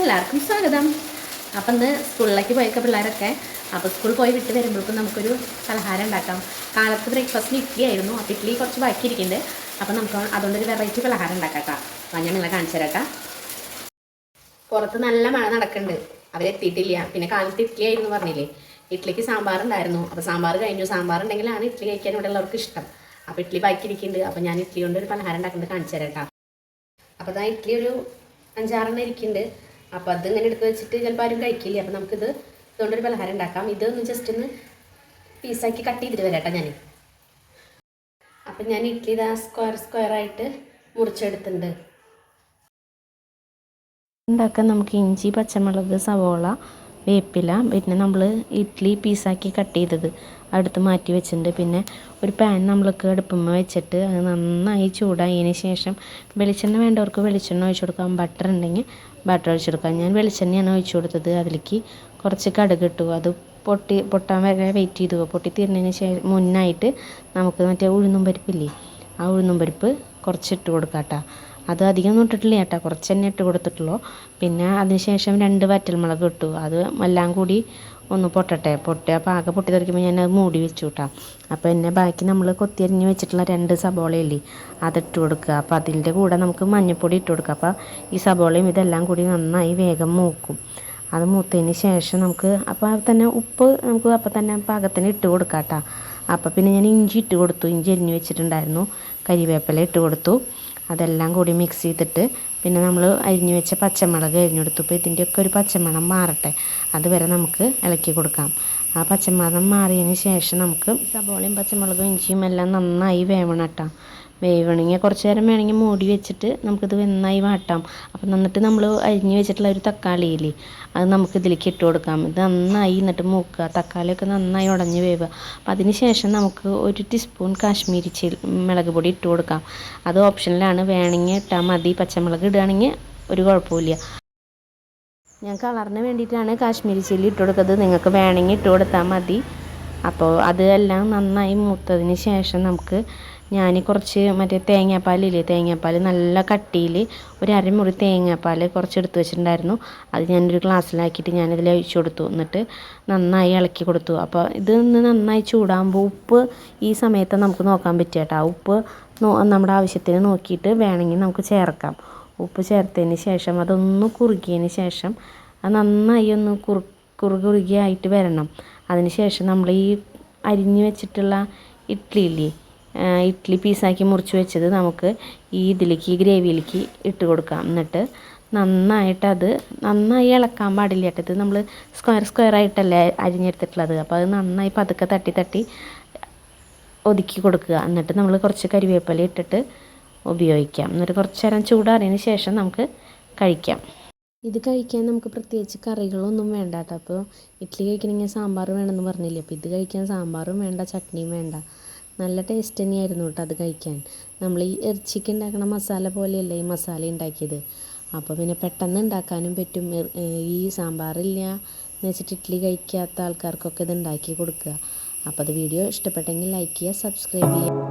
എല്ലാവർക്കും സ്വാഗതം. അപ്പം ഇന്ന് സ്കൂളിലേക്ക് പോയൊക്കെ പിള്ളേരൊക്കെ അപ്പോൾ സ്കൂളിൽ പോയി വിട്ട് വരുമ്പോഴേക്കും നമുക്കൊരു പലഹാരം ഉണ്ടാക്കാം. കാലത്ത് ബ്രേക്ക്ഫാസ്റ്റിന് ഇഡ്ഡലി ആയിരുന്നു. അപ്പോൾ ഇഡ്ഡലി കുറച്ച് ബാക്കിയിരിക്കുന്നുണ്ട്. അപ്പോൾ നമുക്ക് അതുകൊണ്ടൊരു വെറൈറ്റി പലഹാരം ഉണ്ടാക്കാം കേട്ടോ. അപ്പോൾ ഞാൻ നിങ്ങളെ കാണിച്ചു തരാം. പുറത്ത് നല്ല മഴ നടക്കുന്നുണ്ട്. അവരെത്തിയിട്ടില്ല. പിന്നെ കാലത്ത് ഇഡ്ഡലി ആയിരുന്നു പറഞ്ഞില്ലേ. ഇഡ്ഡലിക്ക് സാമ്പാർ ഉണ്ടായിരുന്നു. അപ്പോൾ സാമ്പാർ കഴിഞ്ഞു. സാമ്പാർ ഉണ്ടെങ്കിലാണ് ഇഡ്ഡലി കഴിക്കാൻ ഇവിടെ ഉള്ളവർക്ക് ഇഷ്ടം. അപ്പോൾ ഇഡ്ഡലി ബാക്കിയിരിക്കുന്നുണ്ട്. അപ്പോൾ ഞാൻ ഇഡ്ഡലി കൊണ്ട് ഒരു പലഹാരം ഉണ്ടാക്കുന്നത് കാണിച്ചു തരാം കേട്ടോ. അപ്പോൾ അതാ ഇഡ്ഡലി ഒരു 5-6 ഇരിക്കുന്നുണ്ട്. അപ്പോൾ അതിങ്ങനെ എടുത്ത് വെച്ചിട്ട് ചിലപ്പോൾ ആരും കഴിക്കില്ല. അപ്പോൾ നമുക്കിത് ഇതുകൊണ്ടൊരു പലഹാരം ഉണ്ടാക്കാം. ഇതൊന്ന് ജസ്റ്റ് ഒന്ന് പീസാക്കി കട്ട് ചെയ്തിട്ട് വരാം കേട്ടോ ഞാൻ. അപ്പം ഞാൻ ഇഡ്ഡലി ഇതാ സ്ക്വയറായിട്ട് മുറിച്ചെടുത്തിട്ടുണ്ട്. ഉണ്ടാക്കാൻ നമുക്ക് ഇഞ്ചി, പച്ചമുളക്, സവോള, വേപ്പില, പിന്നെ നമ്മൾ ഇഡ്ഡലി പീസാക്കി കട്ട് ചെയ്തത് അടുത്ത് മാറ്റി വെച്ചിട്ടുണ്ട്. പിന്നെ ഒരു പാൻ നമ്മൾക്ക് അടുപ്പമ്മ വെച്ചിട്ട് അത് നന്നായി ചൂടായതിന് ശേഷം വെളിച്ചെണ്ണ വേണ്ടവർക്ക് വെളിച്ചെണ്ണ ഒഴിച്ചു കൊടുക്കാം. ബട്ടർ ഉണ്ടെങ്കിൽ ബട്ടർ ഒഴിച്ചു കൊടുക്കാം. ഞാൻ വെളിച്ചെണ്ണയാണ് ഒഴിച്ചു കൊടുത്തത്. അതിലേക്ക് കുറച്ച് കടുക് ഇട്ടു. അത് പൊട്ടാൻ വരെ വെയിറ്റ് ചെയ്തു. പൊട്ടി തീരുന്നതിന് മുന്നായിട്ട് നമുക്ക് മറ്റേ ഉഴുന്നും പരിപ്പില്ലേ, ആ ഉഴുന്നും പരിപ്പ് കുറച്ച് ഇട്ട് കൊടുക്കാം കേട്ടോ. അത് അധികം ഇട്ടിട്ടില്ല കേട്ടോ, കുറച്ച് തന്നെ ഇട്ട് കൊടുത്തിട്ടുള്ളൂ. പിന്നെ അതിന് ശേഷം 2 വറ്റൽമുളക് ഇട്ടു. അത് എല്ലാം കൂടി ഒന്ന് പൊട്ടിയ പാക പൊട്ടി തെറിക്കുമ്പോൾ ഞാനത് മൂടി വെച്ചു കേട്ടോ. അപ്പോൾ പിന്നെ ബാക്കി നമ്മൾ കൊത്തിയരിഞ്ഞ് വെച്ചിട്ടുള്ള 2 സബോളയില്ലേ, അതിട്ട് കൊടുക്കുക. അപ്പോൾ അതിൻ്റെ കൂടെ നമുക്ക് മഞ്ഞൾപ്പൊടി ഇട്ട് കൊടുക്കുക. അപ്പോൾ ഈ സബോളയും ഇതെല്ലാം കൂടി നന്നായി വേഗം മൂക്കും. അത് മൂത്തതിന് ശേഷം നമുക്ക് അപ്പോൾ തന്നെ ഉപ്പ് നമുക്ക് അപ്പോൾ തന്നെ പാകത്തിന് ഇട്ട് കൊടുക്കാം കേട്ടോ. അപ്പോൾ പിന്നെ ഞാൻ ഇഞ്ചി ഇട്ട് കൊടുത്തു. ഇഞ്ചി അരിഞ്ഞ് വെച്ചിട്ടുണ്ടായിരുന്നു. കരിവേപ്പില ഇട്ട് കൊടുത്തു. അതെല്ലാം കൂടി മിക്സ് ചെയ്തിട്ട് പിന്നെ നമ്മൾ അരിഞ്ഞു വെച്ച പച്ചമുളക് അരിഞ്ഞെടുത്തു. ഇപ്പോൾ ഇതിൻ്റെയൊക്കെ ഒരു പച്ചമണം മാറട്ടെ, അതുവരെ നമുക്ക് ഇളക്കി കൊടുക്കാം. ആ പച്ചമണം മാറിയതിന് ശേഷം നമുക്ക് സബോളയും പച്ചമുളകും ഇഞ്ചിയും എല്ലാം നന്നായി വേവണം കേട്ടോ. വേവണമെങ്കിൽ കുറച്ച് നേരം വേണമെങ്കിൽ മൂടി വെച്ചിട്ട് നമുക്കിത് നന്നായി വാട്ടാം. അപ്പം എന്നിട്ട് നമ്മൾ അരിഞ്ഞ് വെച്ചിട്ടുള്ള ഒരു തക്കാളി ഇല്ലേ, അത് നമുക്ക് ഇതിലേക്ക് ഇട്ട് കൊടുക്കാം. ഇത് നന്നായി എന്നിട്ട് മൂക്കുക. തക്കാളിയൊക്കെ നന്നായി ഉടഞ്ഞ് വേവുക. അപ്പം അതിന് ശേഷം നമുക്ക് 1 ടീസ്പൂൺ കാശ്മീരി മുളക് പൊടി ഇട്ട് കൊടുക്കാം. അത് ഓപ്ഷനിലാണ്, വേണമെങ്കിൽ ഇട്ടാൽ മതി. പച്ചമുളക് ഇടുകയാണെങ്കിൽ ഒരു കുഴപ്പമില്ല. ഞാൻ കളറിന് വേണ്ടിയിട്ടാണ് കാശ്മീരി ചില്ലി ഇട്ട് കൊടുക്കുന്നത്. നിങ്ങൾക്ക് വേണമെങ്കിൽ ഇട്ട് കൊടുത്താൽ മതി. അപ്പോൾ അതെല്ലാം നന്നായി മൂത്തതിന് ശേഷം നമുക്ക് ഞാൻ കുറച്ച് മറ്റേ തേങ്ങാപ്പാൽ നല്ല കട്ടിയിൽ ഒരു അരമുറി തേങ്ങാപ്പാൽ കുറച്ച് എടുത്ത് വെച്ചിട്ടുണ്ടായിരുന്നു. അത് ഞാനൊരു ഗ്ലാസ്സിലാക്കിയിട്ട് ഞാനിതിൽ ഒഴിച്ചു കൊടുത്തു. എന്നിട്ട് നന്നായി ഇളക്കി കൊടുത്തു. അപ്പോൾ ഇതൊന്ന് നന്നായി ചൂടാകുമ്പോൾ ഉപ്പ് ഈ സമയത്ത് നമുക്ക് നോക്കാൻ പറ്റുക കേട്ടോ. ഉപ്പ് നമ്മുടെ ആവശ്യത്തിന് നോക്കിയിട്ട് വേണമെങ്കിൽ നമുക്ക് ചേർക്കാം. ഉപ്പ് ചേർത്തതിന് ശേഷം അതൊന്ന് കുറുകിയതിന് ശേഷം അത് നന്നായി ഒന്ന് കുറുകിയായിട്ട് വരണം. അതിന് ശേഷം നമ്മൾ ഈ അരിഞ്ഞ് വെച്ചിട്ടുള്ള ഇഡ്ഡലി പീസാക്കി മുറിച്ച് വെച്ചത് നമുക്ക് ഈ ഗ്രേവിയിലേക്ക് ഇട്ട് കൊടുക്കാം. എന്നിട്ട് നന്നായി ഇളക്കാൻ പാടില്ല കേട്ടോ. ഇത് നമ്മൾ സ്ക്വയറായിട്ടല്ലേ അരിഞ്ഞെടുത്തിട്ടുള്ളത്. അപ്പോൾ അത് നന്നായി പതുക്കെ തട്ടി ഒതുക്കി കൊടുക്കുക. എന്നിട്ട് നമ്മൾ കുറച്ച് കരിവേപ്പില ഇട്ടിട്ട് ഉപയോഗിക്കാം. എന്നിട്ട് കുറച്ച് നേരം ചൂടാറിയതിന് ശേഷം നമുക്ക് കഴിക്കാം. ഇത് കഴിക്കാൻ നമുക്ക് പ്രത്യേകിച്ച് കറികളൊന്നും വേണ്ട കേട്ടോ. അപ്പോൾ ഇഡ്ഡലി കഴിക്കണമെങ്കിൽ സാമ്പാർ വേണമെന്ന് പറഞ്ഞില്ലേ, അപ്പോൾ ഇത് കഴിക്കാൻ സാമ്പാറും വേണ്ട, ചട്നിയും വേണ്ട. നല്ല ടേസ്റ്റ് തന്നെയായിരുന്നു കേട്ടോ അത് കഴിക്കാൻ. നമ്മൾ ഈ ഇറച്ചിക്ക് ഉണ്ടാക്കണ മസാല പോലെയല്ല ഈ മസാല ഉണ്ടാക്കിയത്. അപ്പോൾ പിന്നെ പെട്ടെന്ന് ഉണ്ടാക്കാനും പറ്റും. ഈ സാമ്പാറില്ല എന്ന് വെച്ചിട്ട് ഇഡ്ഡലി കഴിക്കാത്ത ആൾക്കാർക്കൊക്കെ ഇത് ഉണ്ടാക്കി കൊടുക്കുക. അപ്പോൾ അത് വീഡിയോ ഇഷ്ടപ്പെട്ടെങ്കിൽ ലൈക്ക് ചെയ്യുക, സബ്സ്ക്രൈബ് ചെയ്യുക.